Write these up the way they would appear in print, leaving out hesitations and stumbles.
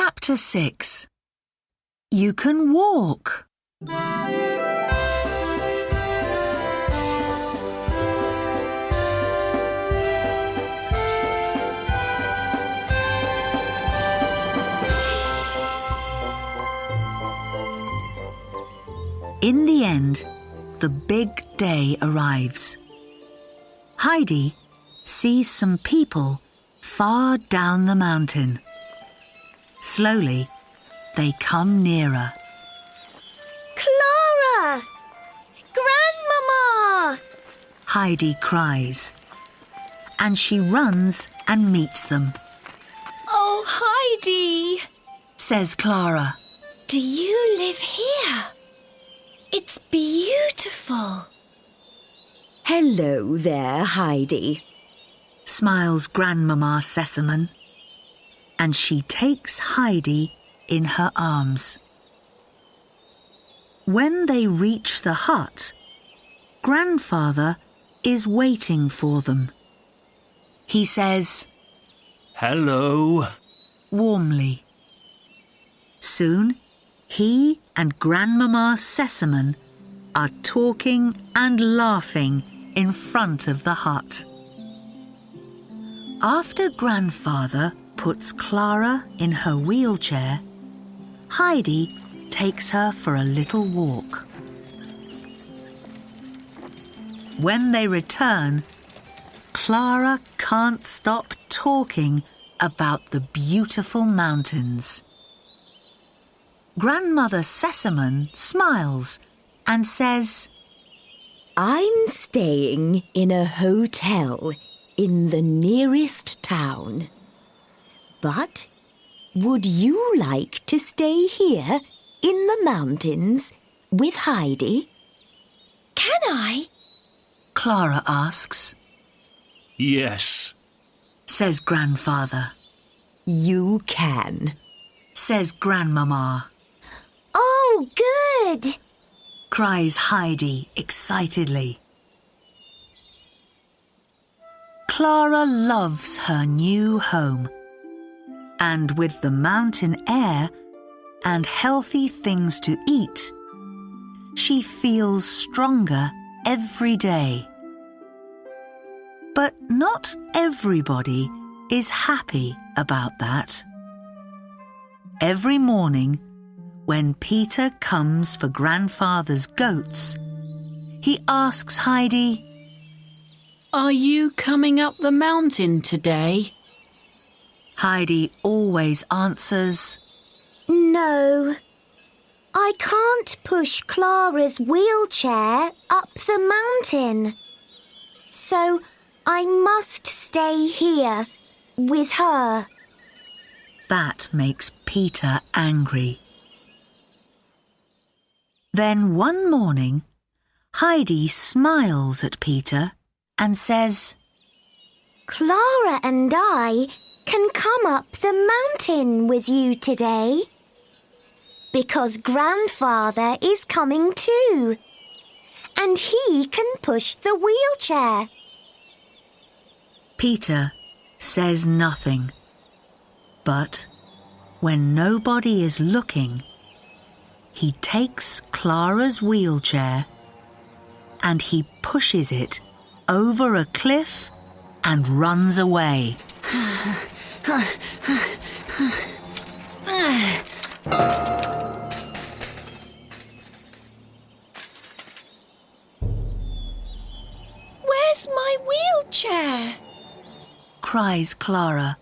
Chapter 6. You can walk. In the end, the big day arrives. Heidi sees some people far down the mountain. Slowly, they come nearer. Clara! Grandmama! Heidi cries, and she runs and meets them. Oh, Heidi! Says Clara. Do you live here? It's beautiful. Hello there, Heidi. Smiles Grandmama Sesamon, and she takes Heidi in her arms. When they reach the hut, Grandfather is waiting for them. He says, Hello. Warmly. Soon, he and Grandmama Sesamon are talking and laughing in front of the hut. After Grandfather puts Clara in her wheelchair, Heidi takes her for a little walk. When they return, Clara can't stop talking about the beautiful mountains. Grandmother Sesamon smiles and says, I'm staying in a hotel in the nearest town. But would you like to stay here in the mountains with Heidi? Can I? Clara asks. Yes. Says Grandfather. You can. Says Grandmama. Oh, good! Cries Heidi excitedly. Clara loves her new home, and with the mountain air and healthy things to eat, she feels stronger every day. But not everybody is happy about that. Every morning, when Peter comes for Grandfather's goats, he asks Heidi, Are you coming up the mountain today? Heidi always answers, No, I can't push Clara's wheelchair up the mountain. So I must stay here with her. That makes Peter angry. Then one morning, Heidi smiles at Peter and says, Clara and I can come up the mountain with you today. Because Grandfather is coming too. And he can push the wheelchair. Peter says nothing. But when nobody is looking, he takes Clara's wheelchair and he pushes it over a cliff and runs away. Where's my wheelchair? Cries Clara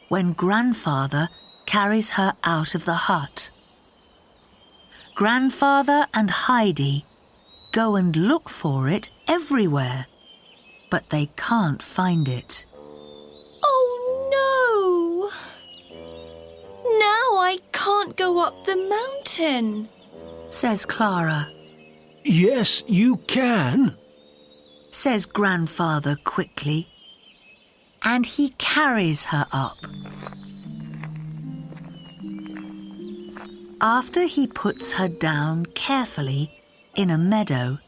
when Grandfather carries her out of the hut. Grandfather and Heidi go and look for it everywhere, but they can't find it. Oh no! Now I can't go up the mountain. Says Clara. Yes, you can. Says Grandfather quickly, and he carries her up. After he puts her down carefully in a meadow,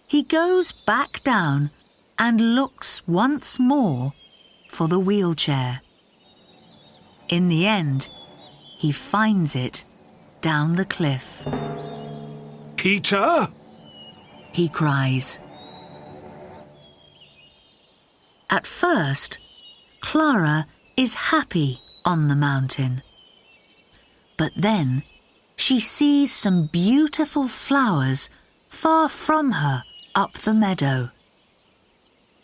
he goes back down and looks once more for the wheelchair. In the end, he finds it down the cliff. Peter? He cries. At first, Clara is happy on the mountain. But then she sees some beautiful flowers far from her up the meadow.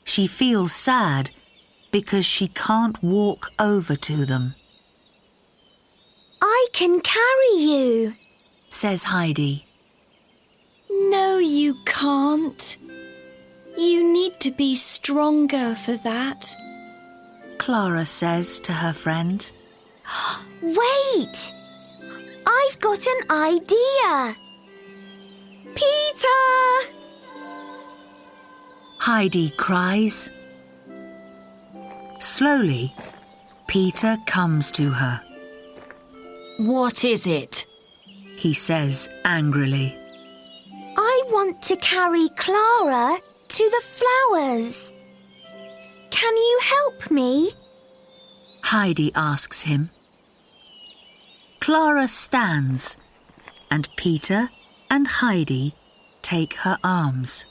She feels sad because she can't walk over to them. I can carry you, Says Heidi. No, you can't. You need to be stronger for that. Clara says to her friend. Wait! I've got an idea! Peter! Heidi cries. Slowly, Peter comes to her. What is it? He says angrily. I want to carry Clara to the flowers. Can you help me? Heidi asks him. Clara stands, and Peter and Heidi take her arms.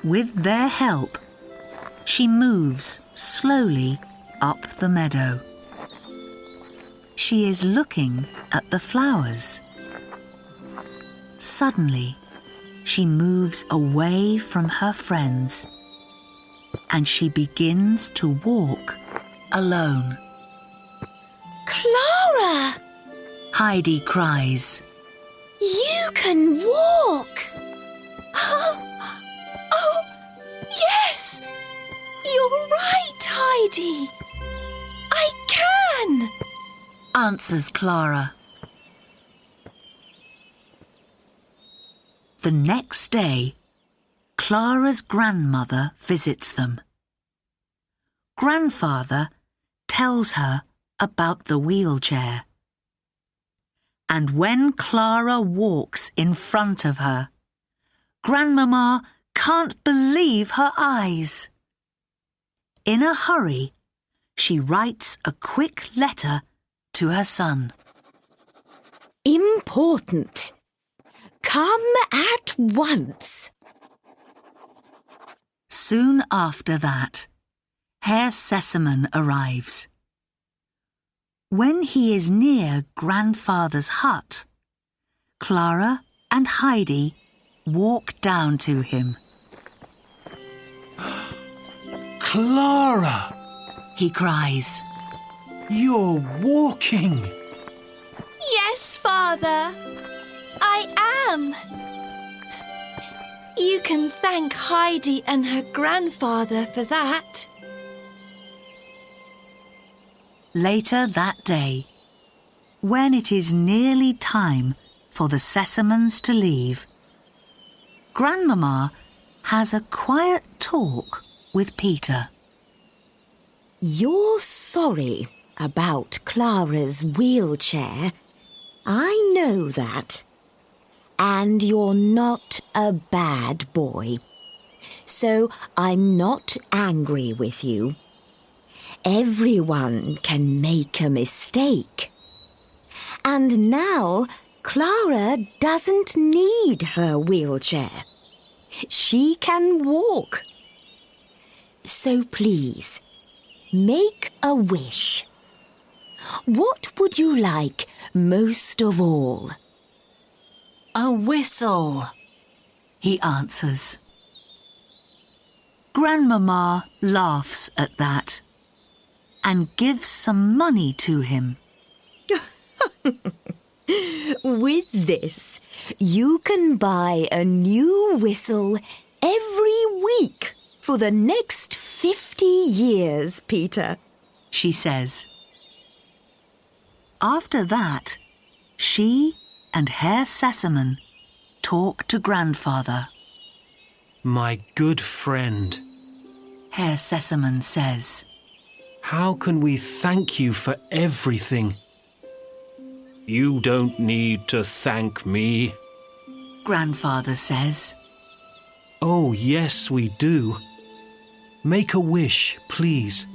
With their help, she moves slowly up the meadow. She is looking at the flowers. Suddenly, she moves away from her friends, and she begins to walk alone. Clara! Heidi cries. You can walk! Oh, yes! You're right, Heidi. I can! Answers Clara. The next day, Clara's grandmother visits them. Grandfather tells her about the wheelchair. And when Clara walks in front of her, Grandmama can't believe her eyes. In a hurry, she writes a quick letter to her son. Important. Come at once. Soon after that, Herr Sesamon arrives. When he is near Grandfather's hut, Clara and Heidi walk down to him. Clara! He cries. You're walking! Yes, Father. I am. You can thank Heidi and her grandfather for that. Later that day, when it is nearly time for the Sesamons to leave, Grandmama has a quiet talk with Peter. You're sorry about Clara's wheelchair. I know that. And you're not a bad boy. So I'm not angry with you. Everyone can make a mistake. And now Clara doesn't need her wheelchair. She can walk. So please, make a wish. What would you like most of all? A whistle. He answers. Grandmama laughs at that and gives some money to him. With this, you can buy a new whistle every week for the next 50 years, Peter, She says. After that, she and Herr Sesamon talk to Grandfather. My good friend, Herr Sesamon says. how can we thank you for everything? You don't need to thank me. Grandfather says. Oh, yes, we do. Make a wish, please.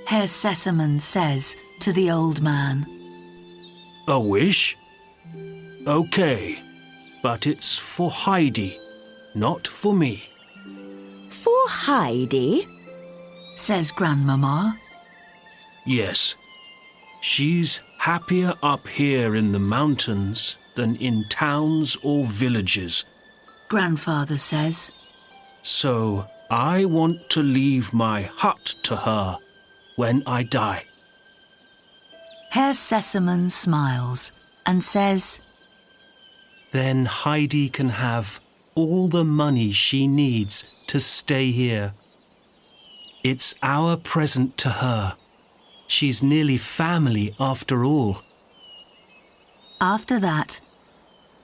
Herr Sesamon says to the old man. A wish? Okay, but it's for Heidi, not for me. For Heidi? Says Grandmama. Yes, she's happier up here in the mountains than in towns or villages. Grandfather says. So I want to leave my hut to her when I die. Herr Sesamon smiles and says, Then Heidi can have all the money she needs to stay here. It's our present to her. She's nearly family after all. After that,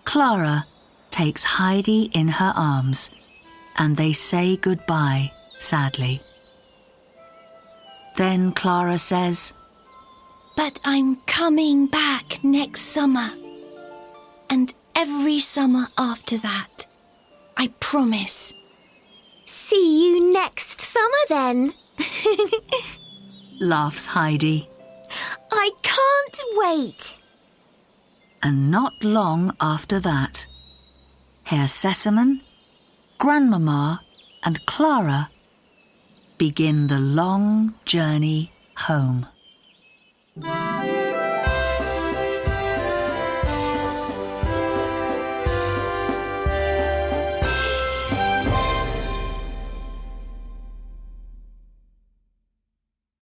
Clara takes Heidi in her arms and they say goodbye sadly. Then Clara says, But I'm coming back next summer. And every summer after that. I promise. See you next summer then. laughs Heidi. I can't wait. And not long after that, Herr Sesamon, Grandmama and Clara begin the long journey home.